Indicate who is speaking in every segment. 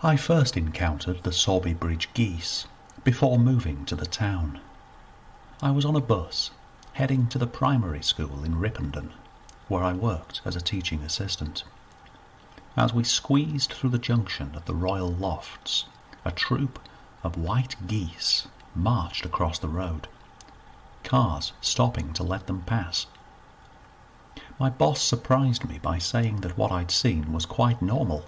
Speaker 1: I first encountered the Sowerby Bridge Geese before moving to the town. I was on a bus heading to the primary school in Ripponden, where I worked as a teaching assistant. As we squeezed through the junction at the Royal Lofts, a troop of white geese marched across the road, cars stopping to let them pass. My boss surprised me by saying that what I'd seen was quite normal.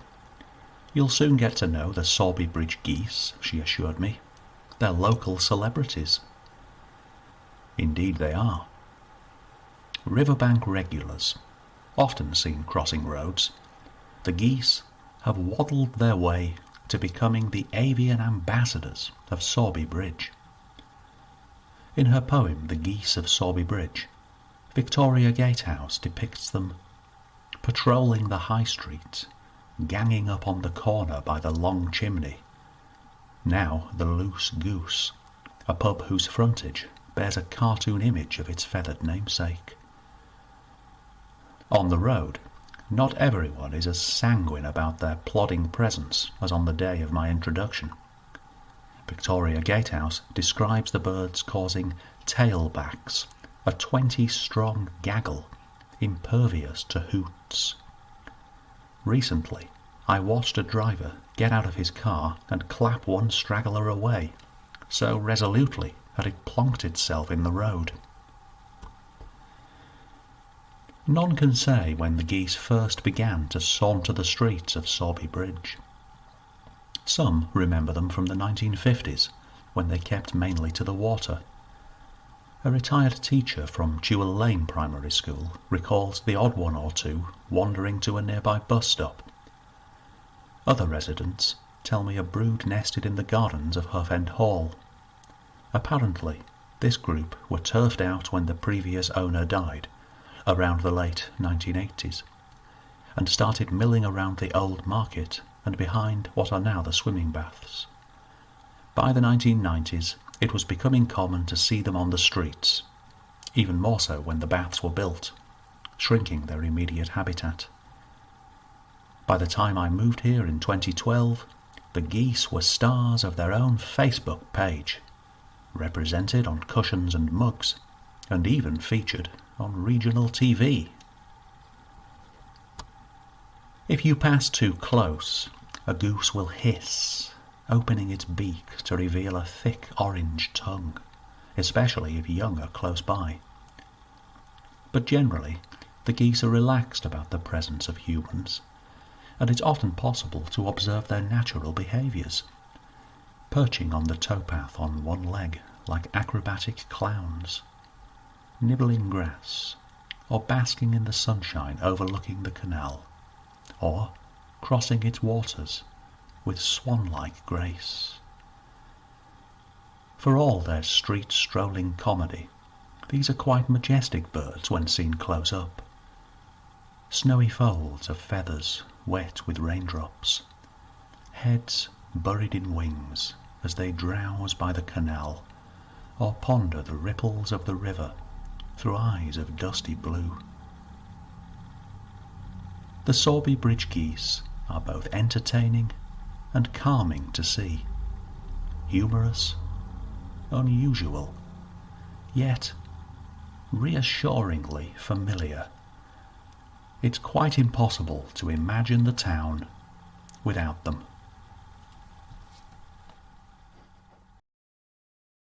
Speaker 1: "You'll soon get to know the Sowerby Bridge Geese," she assured me. "They're local celebrities." Indeed they are. Riverbank regulars, often seen crossing roads, the geese have waddled their way to becoming the avian ambassadors of Sowerby Bridge. In her poem The Geese of Sowerby Bridge, Victoria Gatehouse depicts them patrolling the high street, ganging up on the corner by the long chimney, now the Loose Goose, a pub whose frontage bears a cartoon image of its feathered namesake. On the road, not everyone is as sanguine about their plodding presence as on the day of my introduction. Victoria Gatehouse describes the birds causing tailbacks, a 20-strong gaggle, impervious to hoots. Recently, I watched a driver get out of his car and clap one straggler away, so resolutely that it plonked itself in the road. None can say when the geese first began to saunter the streets of Sowerby Bridge. Some remember them from the 1950s, when they kept mainly to the water. A retired teacher from Jewel Lane Primary School recalls the odd one or two wandering to a nearby bus stop. Other residents tell me a brood nested in the gardens of Hough End Hall. Apparently, this group were turfed out when the previous owner died, around the late 1980s, and started milling around the old market and behind what are now the swimming baths. By the 1990s, it was becoming common to see them on the streets, even more so when the baths were built, shrinking their immediate habitat. By the time I moved here in 2012, the geese were stars of their own Facebook page, represented on cushions and mugs, and even featured on regional TV. If you pass too close, a goose will hiss, opening its beak to reveal a thick orange tongue, especially if young are close by. But generally, the geese are relaxed about the presence of humans, and it's often possible to observe their natural behaviours, perching on the towpath on one leg like acrobatic clowns, nibbling grass, or basking in the sunshine overlooking the canal, or crossing its waters with swan-like grace. For all their street-strolling comedy, these are quite majestic birds when seen close up. Snowy folds of feathers wet with raindrops, heads buried in wings as they drowse by the canal or ponder the ripples of the river through eyes of dusty blue. The Sowerby Bridge geese are both entertaining and calming to see, humorous, unusual, yet reassuringly familiar. It's quite impossible to imagine the town without them.